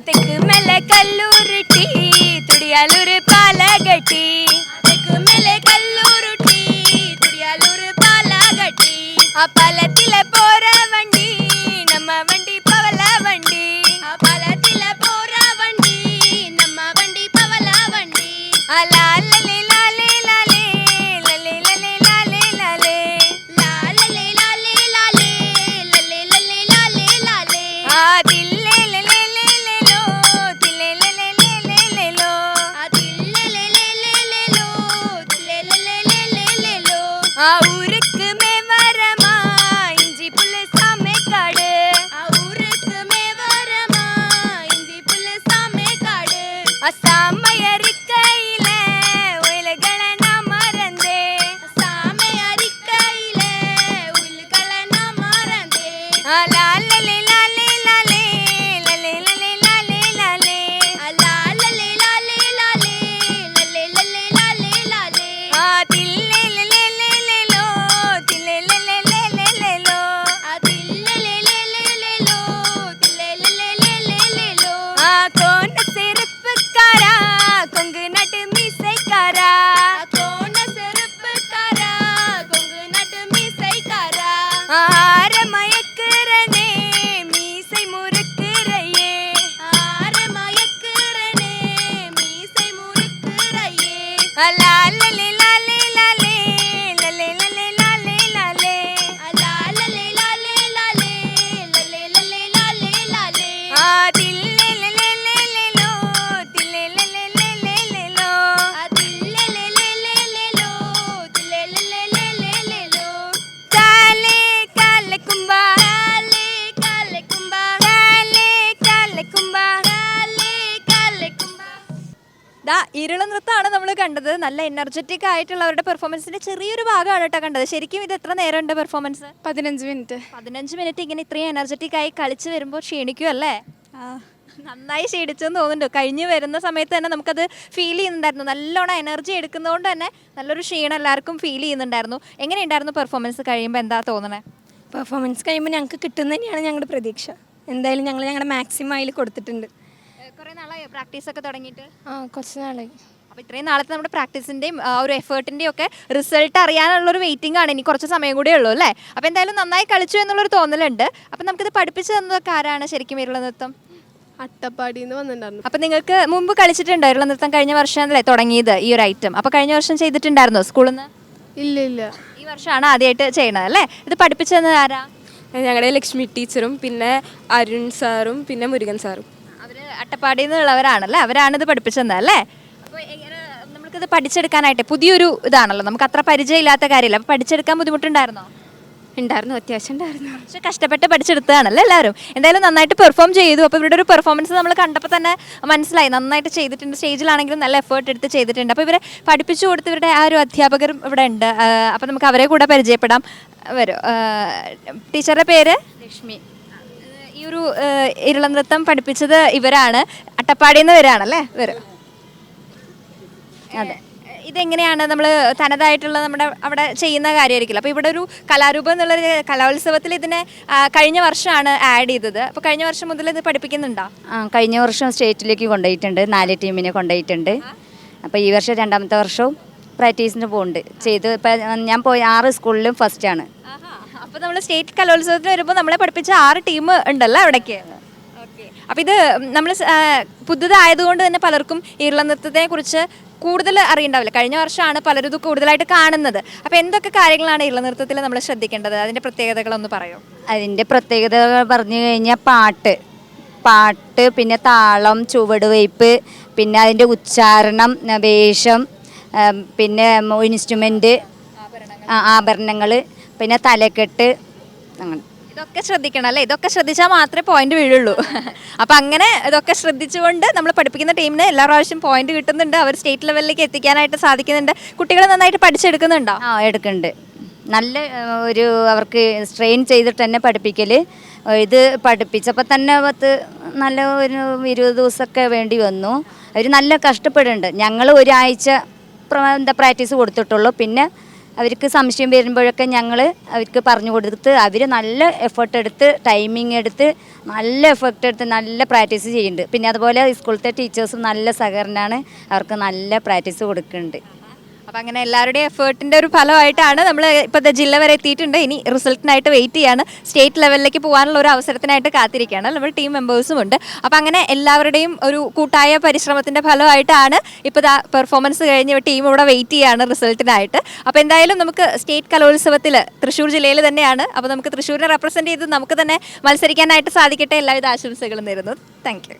തെക്ക് മെല്ലെ കല്ലുരുട്ടി തുടിയാലൊരു പാലകട്ടി തെക്ക് മെല്ലെ കല്ലുരുട്ടി തുടിയാലൊരു പാലകട്ടി ആ പാലത്തിലെ പോര വണ്ടി നമ്മ വണ്ടി പവല വണ്ടി ആ പാലത്തിലെ പോര വണ്ടി നമ്മ വണ്ടി പവല വണ്ടി ആ ലാലേ ലാലേ ലാലേ ലലേ ലലേ ലാലേ ലാലേ ലാലേ ലാലേ ലാലേ ലലേ ലലേ ലാലേ ലാലേ ആ ദില്ലേ ലലേ ലലേ ദില്ലേ ലലേ ലലേ ആ ദില്ലേ ലലേ ലലേ ദില്ലേ ലലേ ലലേ ആ ഊருக்கு മേവരമാ ഇഞ്ചി പുല്ല് സാമേക്കാട് ആ ഊருக்கு മേവരമാ ഇഞ്ചി പുല്ല് സാമേക്കാട് ആ സാമയരിക്കയിലെ ഉയിലുകളെ നാം മറന്നേ സാമയരിക്കയിലെ ഉയിലുകളെ നാം മറന്നേ ആ ലാലേ ലാലേ ലാലേ ലലേ ലലേ ലാലേ ലാലേ ആ ലാലേ ലാലേ ലാലേ ലലേ ലലേ ലാലേ ലാലേ ആ ദില്ലേ ലലേ ലലേ ദില്ലേ ലലേ ലലേ ആ ദില്ലേ ലലേ ദില്ലേ ലലേ ആ കോന ചെരുപ്പുകാരാ കൊങ്ക് നട്ട് മീസൈക്കാരാ കോന ചെരുപ്പുകാരാ കൊങ്ക് നട്ട് മീസൈക്കാരാ ആരമയക്കുറനേ മീസൈ മുറുക്കുറയേ ആരമയക്കുറനേ മീസൈ മുറുക്കുറയേ ലാലേ ലാലേ ലാലേ ലലേ ലലേ ലാലേ ലാലേ ലാലേ ലാലേ ലാലേ ലലേ ലലേ ലാലേ ലാലേ ആ ദില്ലേ ലലേ ലലേ ദില്ലേ ലലേ ലലേ ആ ദില്ലേ ലലേ ലലേ ദില്ലേ ലലേ ലലേ താലേ കാലക്കുംബ താലേ കാലക്കുംബ താലേ കാലക്കുംബ താലേ കാലക്കുംബ ഇരുള നൃത്തമാണ് നമ്മൾ കണ്ടത്. നല്ല എനർജറ്റിക് ആയിട്ടുള്ള അവരുടെ പെർഫോമൻസിന്റെ ചെറിയൊരു ഭാഗമാണ് കേട്ടോ കണ്ടത്. ശരിക്കും ഇത് എത്ര നേരം ഉണ്ട് പെർഫോമൻസ്? 15 മിനിറ്റ്. 15 മിനിറ്റ് ഇങ്ങനെ ഇത്രയും എനർജറ്റിക് ആയി കളിച്ച് വരുമ്പോൾ ക്ഷീണിക്കും അല്ലേ? നന്നായി ക്ഷീണിച്ചെന്ന് തോന്നുന്നുണ്ട്. കഴിഞ്ഞ് വരുന്ന സമയത്ത് തന്നെ നമുക്കത് ഫീൽ ചെയ്യുന്നുണ്ടായിരുന്നു. നല്ലോണം എനർജി എടുക്കുന്നതുകൊണ്ട് തന്നെ നല്ലൊരു ക്ഷീണം എല്ലാവർക്കും ഫീൽ ചെയ്യുന്നുണ്ടായിരുന്നു. എങ്ങനെയുണ്ടായിരുന്നു പെർഫോമൻസ് കഴിയുമ്പോൾ? എന്താ തോന്നണേ? പെർഫോമൻസ് കഴിയുമ്പോൾ ഞങ്ങൾക്ക് കിട്ടുന്നത് തന്നെയാണ് ഞങ്ങളുടെ പ്രതീക്ഷ. എന്തായാലും ഞങ്ങൾ ഞങ്ങളുടെ മാക്സിമം അതിൽ കൊടുത്തിട്ടുണ്ട്. കുറേ നാളായോ പ്രാക്ടീസ് ഒക്കെ തുടങ്ങിയിട്ട്? കുറച്ച് നാളായി. അപ്പോൾ ഇത്രയും നാളത്തെ നമ്മുടെ പ്രാക്ടീസിൻ്റെയും ഒരു എഫേർട്ടിൻ്റെയും ഒക്കെ റിസൾട്ട് അറിയാനുള്ളൊരു വെയിറ്റിംഗ് ആണ്. ഇനി കുറച്ച് സമയം കൂടെ ഉള്ളൂ അല്ലേ? അപ്പോൾ എന്തായാലും നന്നായി കളിച്ചു എന്നുള്ളൊരു തോന്നലുണ്ട്. അപ്പോൾ നമുക്കിത് പഠിപ്പിച്ചു തന്നതൊക്കെ ആരാണ് ശരിക്കും ഇരുള നൃത്തം? അട്ടപ്പാടിന്ന് വന്നിട്ടുണ്ടായിരുന്നു. അപ്പോൾ നിങ്ങൾക്ക് മുമ്പ് കളിച്ചിട്ടുണ്ടോ ഇരുള നൃത്തം? കഴിഞ്ഞ വർഷം അല്ലേ തുടങ്ങിയത് ഈ ഒരു ഐറ്റം? അപ്പോൾ കഴിഞ്ഞ വർഷം ചെയ്തിട്ടുണ്ടായിരുന്നോ സ്കൂളിൽ നിന്ന്? ഇല്ല. ഈ വർഷമാണ് ആദ്യമായിട്ട് ചെയ്യണത് അല്ലേ? ഇത് പഠിപ്പിച്ചു തന്നത് ആരാ? ഞങ്ങളുടെ ലക്ഷ്മി ടീച്ചറും പിന്നെ അരുൺ സാറും പിന്നെ മുരുകൻ സാറും. അവർ അട്ടപ്പാടിയിൽ നിന്നുള്ളവരാണല്ലേ? അവരാണ് ഇത് പഠിപ്പിച്ചു തന്നത് അല്ലേ? അപ്പോൾ നമുക്കിത് പഠിച്ചെടുക്കാനായിട്ട് പുതിയൊരു ഇതാണല്ലോ, നമുക്ക് അത്ര പരിചയമില്ലാത്ത കാര്യമില്ല. അപ്പോൾ പഠിച്ചെടുക്കാൻ ബുദ്ധിമുട്ടുണ്ടായിരുന്നോ? ഉണ്ടായിരുന്നു, അത്യാവശ്യം ഉണ്ടായിരുന്നു. പക്ഷെ കഷ്ടപ്പെട്ട് പഠിച്ചെടുത്തതാണല്ലേ എല്ലാവരും? എന്തായാലും നന്നായിട്ട് പെർഫോം ചെയ്തു. അപ്പോൾ ഇവരുടെ ഒരു പെർഫോമൻസ് നമ്മൾ കണ്ടപ്പോൾ തന്നെ മനസ്സിലായി നന്നായിട്ട് ചെയ്തിട്ടുണ്ട്. സ്റ്റേജിലാണെങ്കിലും നല്ല എഫേർട്ട് എടുത്ത് ചെയ്തിട്ടുണ്ട്. അപ്പോൾ ഇവരെ പഠിപ്പിച്ചു കൊടുത്ത് ഇവരുടെ ആ ഒരു അധ്യാപകരും ഇവിടെ ഉണ്ട്. അപ്പോൾ നമുക്ക് അവരെ കൂടെ പരിചയപ്പെടാം. വരും. ടീച്ചറുടെ പേര്? ലക്ഷ്മി. ഈ ഒരു ഇരുള നൃത്തം പഠിപ്പിച്ചത് ഇവരാണ്. അട്ടപ്പാടിയിൽ നിന്ന് വരാണല്ലേ വരും? അതെ. ഇതെങ്ങനെയാണ് നമ്മൾ തനതായിട്ടുള്ള നമ്മുടെ അവിടെ ചെയ്യുന്ന കാര്യമായിരിക്കില്ല. അപ്പോൾ ഇവിടെ ഒരു കലാരൂപം എന്നുള്ളൊരു കലോത്സവത്തിൽ ഇതിനെ കഴിഞ്ഞ വർഷമാണ് ആഡ് ചെയ്തത്. അപ്പോൾ കഴിഞ്ഞ വർഷം മുതൽ ഇത് പഠിപ്പിക്കുന്നുണ്ടോ? കഴിഞ്ഞ വർഷം സ്റ്റേറ്റിലേക്ക് കൊണ്ടുപോയിട്ടുണ്ട്, 4 ടീമിനെ കൊണ്ടുപോയിട്ടുണ്ട്. അപ്പോൾ ഈ വർഷം 2ാമത്തെ വർഷവും പ്രാക്ടീസിന് പോകുന്നുണ്ട്. ഇപ്പം ഞാൻ പോയ 6 സ്കൂളിലും ഫസ്റ്റാണ്. അപ്പോൾ നമ്മൾ സ്റ്റേറ്റ് കലോത്സവത്തിന് വരുമ്പോൾ നമ്മളെ പഠിപ്പിച്ച 6 ടീം ഉണ്ടല്ലോ അവിടേക്ക്. അപ്പോൾ ഇത് നമ്മൾ പുതുതായതുകൊണ്ട് തന്നെ പലർക്കും ഇരുള നൃത്തത്തെ കുറിച്ച് കൂടുതൽ അറിയണ്ടാവില്ല. കഴിഞ്ഞ വർഷമാണ് പലരും ഇത് കൂടുതലായിട്ട് കാണുന്നത്. അപ്പോൾ എന്തൊക്കെ കാര്യങ്ങളാണ് ഇരുള നൃത്തത്തിൽ നമ്മൾ ശ്രദ്ധിക്കേണ്ടത്? അതിൻ്റെ പ്രത്യേകതകളൊന്ന് പറയുമോ? അതിൻ്റെ പ്രത്യേകതകൾ പറഞ്ഞു കഴിഞ്ഞാൽ പാട്ട്, പിന്നെ താളം, ചുവടുവയ്പ്പ്, പിന്നെ അതിൻ്റെ ഉച്ചാരണം, വേഷം, പിന്നെ ഇൻസ്ട്രുമെൻ്റ്, ആഭരണങ്ങൾ, പിന്നെ തലക്കെട്ട്, അങ്ങനെ ഇതൊക്കെ ശ്രദ്ധിക്കണം അല്ലേ? ഇതൊക്കെ ശ്രദ്ധിച്ചാൽ മാത്രമേ പോയിന്റ് വീഴുള്ളൂ. അപ്പം അങ്ങനെ ഇതൊക്കെ ശ്രദ്ധിച്ചുകൊണ്ട് നമ്മൾ പഠിപ്പിക്കുന്ന ടീമിന് എല്ലാ പ്രാവശ്യം പോയിന്റ് കിട്ടുന്നുണ്ട്. അവർ സ്റ്റേറ്റ് ലെവലിലേക്ക് എത്തിക്കാനായിട്ട് സാധിക്കുന്നുണ്ട്. കുട്ടികൾ നന്നായിട്ട് പഠിച്ചെടുക്കുന്നുണ്ടോ? എടുക്കുന്നുണ്ട്. നല്ല ഒരു അവർക്ക് സ്ട്രെയിൻ ചെയ്തിട്ട് തന്നെ പഠിപ്പിക്കൽ. ഇത് പഠിപ്പിച്ചപ്പോൾ തന്നെ നല്ല ഒരു 20 ദിവസമൊക്കെ വേണ്ടി വന്നു. അവർ നല്ല കഷ്ടപ്പെടുന്നുണ്ട്. ഞങ്ങൾ ഒരാഴ്ച പ്രാക്ടീസ് കൊടുത്തിട്ടുള്ളൂ. പിന്നെ അവർക്ക് സംശയം വരുമ്പോഴൊക്കെ ഞങ്ങൾ അവർക്ക് പറഞ്ഞു കൊടുത്ത് അവർ നല്ല എഫേർട്ട് എടുത്ത് ടൈമിങ് എടുത്ത് നല്ല എഫേർട്ട് എടുത്ത് നല്ല പ്രാക്ടീസ് ചെയ്യുന്നുണ്ട്. പിന്നെ അതുപോലെ സ്കൂളത്തെ ടീച്ചേഴ്സും നല്ല സഹകരണമാണ്, അവർക്ക് നല്ല പ്രാക്ടീസ് കൊടുക്കുന്നുണ്ട്. അപ്പം അങ്ങനെ എല്ലാവരുടെയും എഫേർട്ടിൻ്റെ ഒരു ഫലമായിട്ടാണ് നമ്മൾ ഇപ്പോൾ ജില്ല വരെ എത്തിയിട്ടുണ്ട്. ഇനി റിസൾട്ടിനായിട്ട് വെയിറ്റ് ചെയ്യാണ്. സ്റ്റേറ്റ് ലെവലിലേക്ക് പോകാനുള്ള ഒരു അവസരത്തിനായിട്ട് കാത്തിരിക്കുകയാണ്. നമ്മൾ ടീം മെമ്പേഴ്സും ഉണ്ട്. അപ്പം അങ്ങനെ എല്ലാവരുടെയും ഒരു കൂട്ടായ പരിശ്രമത്തിൻ്റെ ഫലമായിട്ടാണ് ഇപ്പോൾ പെർഫോമൻസ് കഴിഞ്ഞ് ടീം ഇവിടെ വെയിറ്റ് ചെയ്യാണ് റിസൾട്ടിനായിട്ട്. അപ്പോൾ എന്തായാലും നമുക്ക് സ്റ്റേറ്റ് കലോത്സവത്തിൽ തൃശ്ശൂർ ജില്ലയിൽ തന്നെയാണ്. അപ്പോൾ നമുക്ക് തൃശ്ശൂരിനെ റെപ്രസെൻറ്റ് ചെയ്ത് നമുക്ക് തന്നെ മത്സരിക്കാനായിട്ട് സാധിക്കട്ടെ. എല്ലാവിധ ആശംസകളും നേരുന്നു. Thank you.